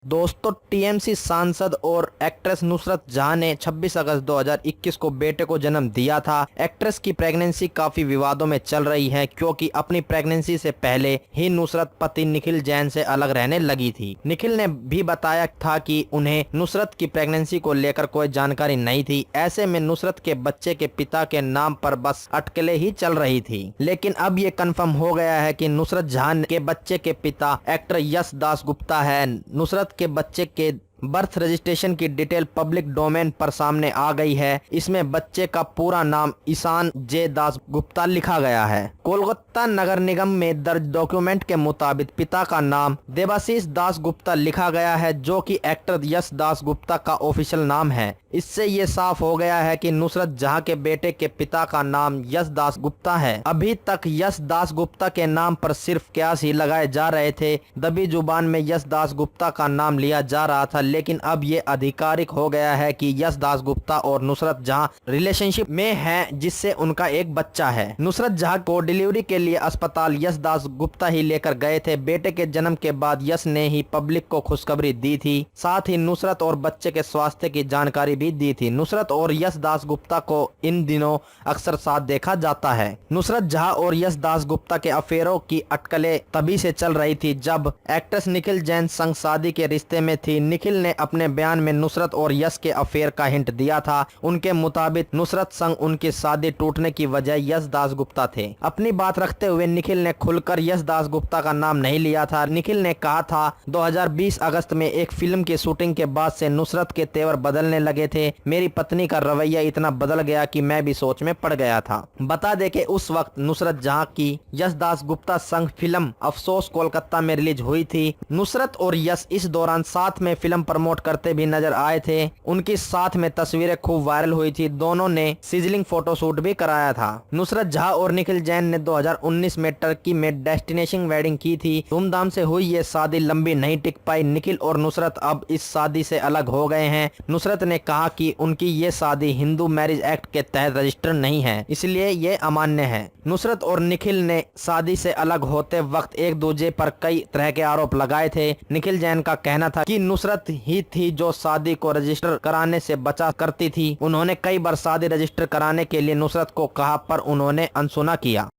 दोस्तों, टीएमसी सांसद और एक्ट्रेस नुसरत जहां ने 26 अगस्त 2021 को बेटे को जन्म दिया था। एक्ट्रेस की प्रेगनेंसी काफी विवादों में चल रही है क्योंकि अपनी प्रेगनेंसी से पहले ही नुसरत पति निखिल जैन से अलग रहने लगी थी। निखिल ने भी बताया था कि उन्हें नुसरत की प्रेगनेंसी को लेकर कोई जानकारी नहीं थी। ऐसे में नुसरत के बच्चे के पिता के नाम पर बस अटकलें ही चल रही थी, लेकिन अब ये कंफर्म हो गया है कि नुसरत जहां के बच्चे के पिता एक्टर यश दास गुप्ता है। नुसरत के बच्चे के बर्थ रजिस्ट्रेशन की डिटेल पब्लिक डोमेन पर सामने आ गई है। इसमें बच्चे का पूरा नाम ईशान जे दास गुप्ता लिखा गया है। कोलकाता नगर निगम में दर्ज डॉक्यूमेंट के मुताबिक पिता का नाम देवाशीष दास गुप्ता लिखा गया है, जो कि एक्टर यश दास गुप्ता का ऑफिशियल नाम है। इससे ये साफ हो गया है कि नुसरत जहां के बेटे के पिता का नाम यश दास गुप्ता है। अभी तक यश दास गुप्ता के नाम पर सिर्फ कयास ही लगाए जा रहे थे। दबी जुबान में यश दास गुप्ता का नाम लिया जा रहा था, लेकिन अब ये आधिकारिक हो गया है कि यश दास गुप्ता और नुसरत जहां रिलेशनशिप में हैं, जिससे उनका एक बच्चा है। नुसरत जहां को डिलीवरी के लिए अस्पताल यश दास गुप्ता ही लेकर गए थे। बेटे के जन्म के बाद यश ने ही पब्लिक को खुशखबरी दी थी, साथ ही नुसरत और बच्चे के स्वास्थ्य की जानकारी भी दी थी। नुसरत और यश दास गुप्ता को इन दिनों अक्सर साथ देखा जाता है। नुसरत जहां और यश दास गुप्ता के अफेयरों की अटकलें तभी से चल रही थी जब एक्ट्रेस निखिल जैन संग शादी के रिश्ते में थी। निखिल ने अपने बयान में नुसरत और यश के अफेयर का हिंट दिया था। उनके मुताबिक नुसरत संग उनकी शादी टूटने की वजह यश दास गुप्ता थे। अपनी बात रखते हुए निखिल ने खुलकर यश दास गुप्ता का नाम नहीं लिया था। निखिल ने कहा था, 2020 अगस्त में एक फिल्म की शूटिंग के बाद से नुसरत के तेवर बदलने लगे थे। मेरी पत्नी का रवैया इतना बदल गया कि मैं भी सोच में पड़ गया था। बता दे कि उस वक्त नुसरत जहां की यश दास गुप्ता संग फिल्म अफसोस कोलकाता में रिलीज हुई थी। नुसरत और यश इस दौरान साथ में फिल्म प्रमोट करते भी नजर आए थे। उनकी साथ में तस्वीरें खूब वायरल हुई थी। दोनों ने सिजलिंग फोटोशूट भी कराया था। नुसरत जहां और निखिल जैन ने 2019 में टर्की में डेस्टिनेशन वेडिंग की थी। धूमधाम से हुई ये शादी लंबी नहीं टिक पाई। निखिल और नुसरत अब इस शादी से अलग हो गए हैं। नुसरत ने कहा कि उनकी ये शादी हिंदू मैरिज एक्ट के तहत रजिस्टर नहीं है, इसलिए ये अमान्य है। नुसरत और निखिल ने शादी से अलग होते वक्त एक दूसरे पर कई तरह के आरोप लगाए थे। निखिल जैन का कहना था कि नुसरत ही थी जो शादी को रजिस्टर कराने से बचा करती थी। उन्होंने कई बार शादी रजिस्टर कराने के लिए नुसरत को कहा, पर उन्होंने अनसुना किया।